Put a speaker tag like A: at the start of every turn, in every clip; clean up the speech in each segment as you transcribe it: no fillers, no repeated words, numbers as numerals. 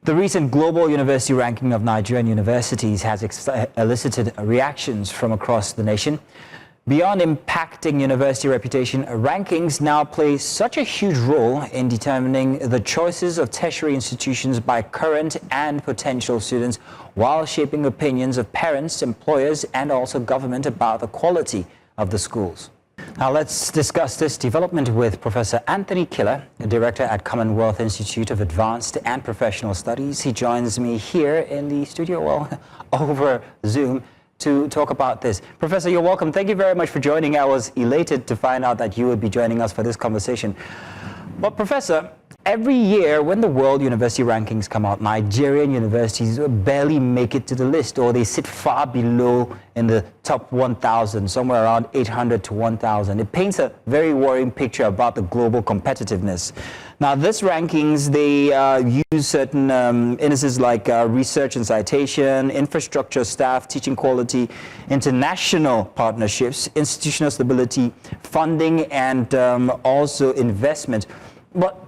A: The recent global university ranking of Nigerian universities has elicited reactions from across the nation. Beyond impacting university reputation, rankings now play such a huge role in determining the choices of tertiary institutions by current and potential students, while shaping opinions of parents, employers, and also government about the quality of the schools. Now let's discuss this development with Professor Anthony Kila, Director at Commonwealth Institute of Advanced and Professional Studies. He joins me here in the studio, well, over Zoom, to talk about this. Professor, you're welcome. Thank you very much for joining. I was elated to find out that you would be joining us for this conversation. But Professor, every year when the world university rankings come out, Nigerian universities barely make it to the list, or they sit far below in the top 1,000, somewhere around 800 to 1,000. It paints a very worrying picture about the global competitiveness. Now, these rankings, they use certain indices like research and citation, infrastructure, staff, teaching quality, international partnerships, institutional stability, funding, and also investment. But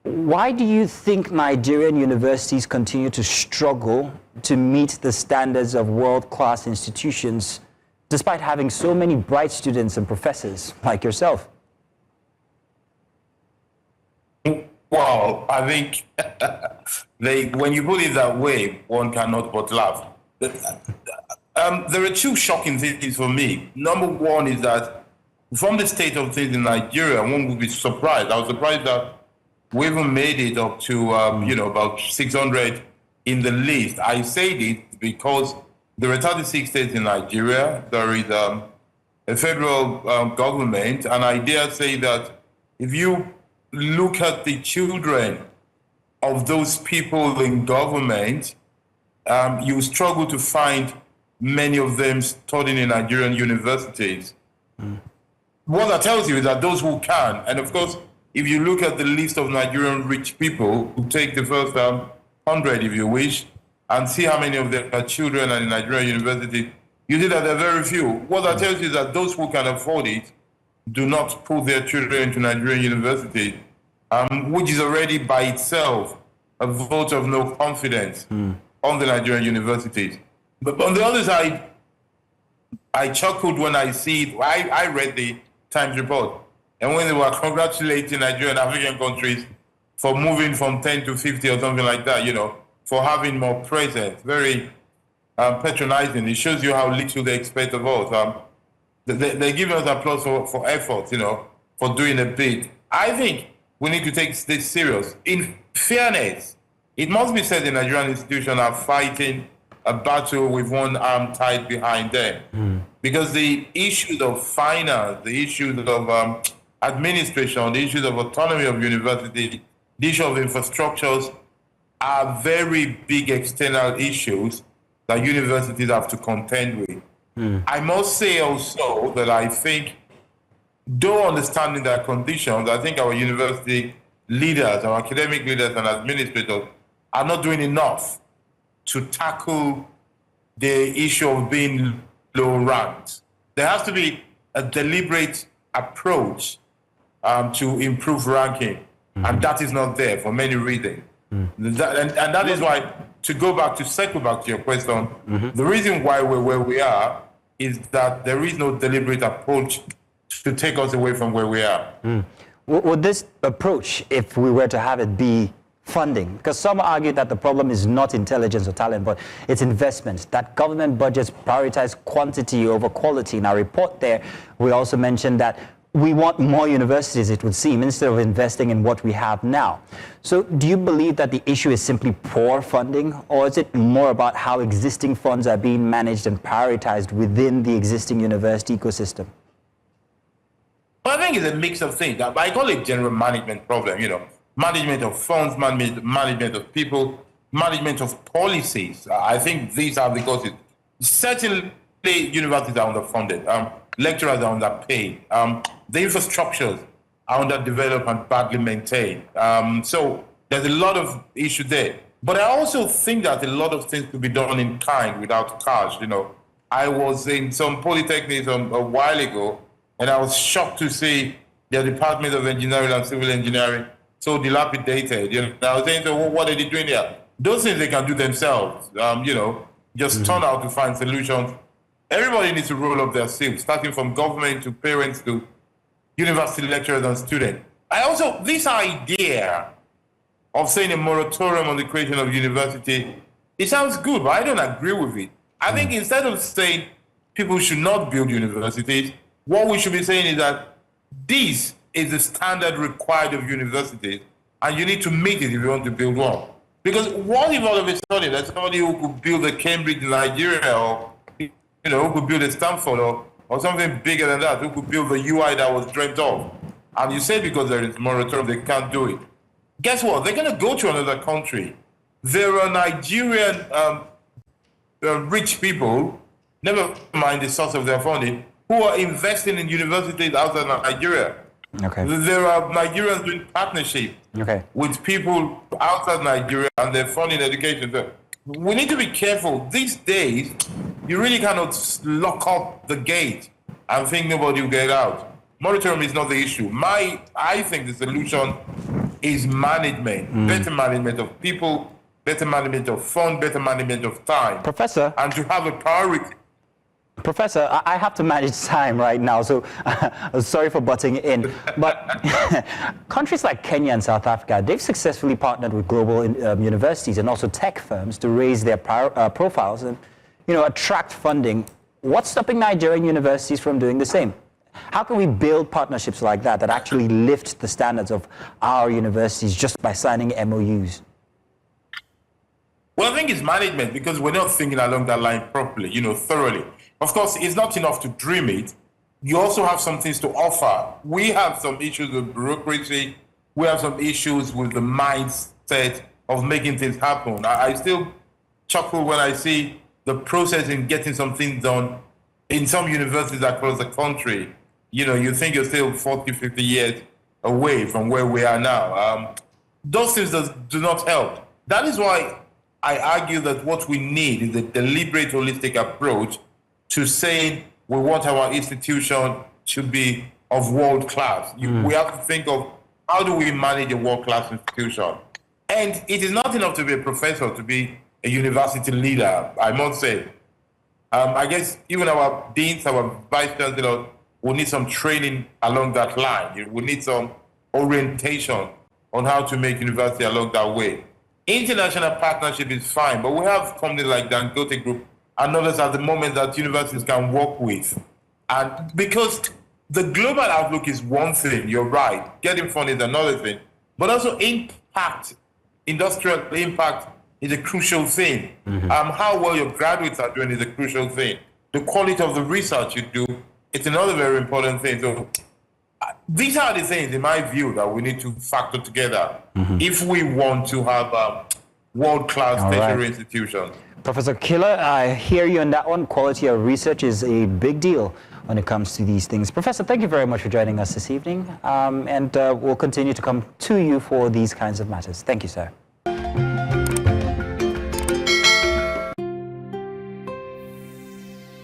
A: why do you think Nigerian universities continue to struggle to meet the standards of world-class institutions, despite having so many bright students and professors like yourself?
B: Well, I think when you put it that way, one cannot but laugh. There are two shocking things for me. Number one is that from the state of things in Nigeria, one would be surprised. I was surprised that we even made it up to, about 600 in the list. I say it because there are 36 states in Nigeria. There is a federal government, and I dare say that if you look at the children of those people in government, you struggle to find many of them studying in Nigerian universities. What that tells you is that those who can, and of course, if you look at the list of Nigerian rich people, who take the first 100, if you wish, and see how many of them are children in Nigerian university, you see that there are very few. What that tells you is that those who can afford it do not put their children into Nigerian university, which is already by itself a vote of no confidence on the Nigerian universities. But on the other side, I chuckled when I see it. I read the Times report, and when they were congratulating Nigerian African countries for moving from 10 to 50 or something like that, for having more presence, very patronizing. It shows you how little they expect of us. They give us applause for effort, for doing a bit. I think we need to take this serious. In fairness, it must be said the Nigerian institutions are fighting a battle with one arm tied behind them. Because the issues of finance, the issues of administration, the issues of autonomy of university, the issue of infrastructures are very big external issues that universities have to contend with. I must say also that I think, though understanding their conditions, I think our university leaders, our academic leaders and administrators are not doing enough to tackle the issue of being low ranked. There has to be a deliberate approach to improve ranking, and that is not there for many reasons. And that is why, to circle back to your question, the reason why we're where we are is that there is no deliberate approach to take us away from where we are.
A: Would this approach, if we were to have it, be funding? Because some argue that the problem is not intelligence or talent, but it's investment, that government budgets prioritize quantity over quality. In our report there, we also mentioned that we want more universities, it would seem, instead of investing in what we have now. So do you believe that the issue is simply poor funding, or is it more about how existing funds are being managed and prioritized within the existing university ecosystem?
B: Well, I think it's a mix of things. I call it general management problem, management of funds, management of people, management of policies. I think these are the causes. Certainly, universities are underfunded. Lecturers are underpaid. The infrastructures are underdeveloped and badly maintained. So there's a lot of issue there. But I also think that a lot of things could be done in kind without cash. I was in some polytechnics a while ago, and I was shocked to see their Department of Engineering and Civil Engineering so dilapidated. I was saying, so what are they doing here? Those things they can do themselves, just turn out to find solutions. Everybody needs to roll up their sleeves, starting from government to parents to university lecturers and students. This idea of saying a moratorium on the creation of university, it sounds good, but I don't agree with it. I think instead of saying people should not build universities, what we should be saying is that this is the standard required of universities, and you need to meet it if you want to build one. Because what if all of a sudden there's somebody who could build a Cambridge in Nigeria, or who could build a Stanford, or something bigger than that, who could build the UI that was dreamt of? And you say because there is moratorium, they can't do it. Guess what? They're going to go to another country. There are Nigerian rich people, never mind the source of their funding, who are investing in universities outside Nigeria.
A: Okay.
B: There are Nigerians doing partnership with people outside Nigeria, and they're funding education. So we need to be careful. These days, you really cannot lock up the gate and think nobody will get out. Moratorium is not the issue. I think the solution is management, better management of people, better management of funds, better management of time.
A: Professor?
B: And to have a priority.
A: Professor, I have to manage time right now, so sorry for butting in. But countries like Kenya and South Africa, they've successfully partnered with global universities and also tech firms to raise their profiles and, attract funding. What's stopping Nigerian universities from doing the same? How can we build partnerships like that actually lift the standards of our universities just by signing MOUs?
B: Well, I think it's management, because we're not thinking along that line properly, thoroughly. Of course, it's not enough to dream it. You also have some things to offer. We have some issues with bureaucracy. We have some issues with the mindset of making things happen. I still chuckle when I see the process in getting something done in some universities across the country. You think you're still 40, 50 years away from where we are now. Those things do not help. That is why I argue that what we need is a deliberate, holistic approach to saying we want our institution to be of world class. We have to think of how do we manage a world class institution. And it is not enough to be a professor, to be a university leader, I must say. I guess even our deans, our vice chancellors, will need some training along that line. We need some orientation on how to make university along that way. International partnership is fine, but we have companies like Dangote Group and others at the moment that universities can work with. And because the global outlook is one thing, you're right, getting funding is another thing, but also impact, industrial impact is a crucial thing. How well your graduates are doing is a crucial thing. The quality of the research you do, it's another very important thing. So these are the things, in my view, that we need to factor together if we want to have world-class tertiary institutions.
A: Professor Kila, I hear you on that one. Quality of research is a big deal when it comes to these things. Professor, thank you very much for joining us this evening, and we'll continue to come to you for these kinds of matters. Thank you, sir.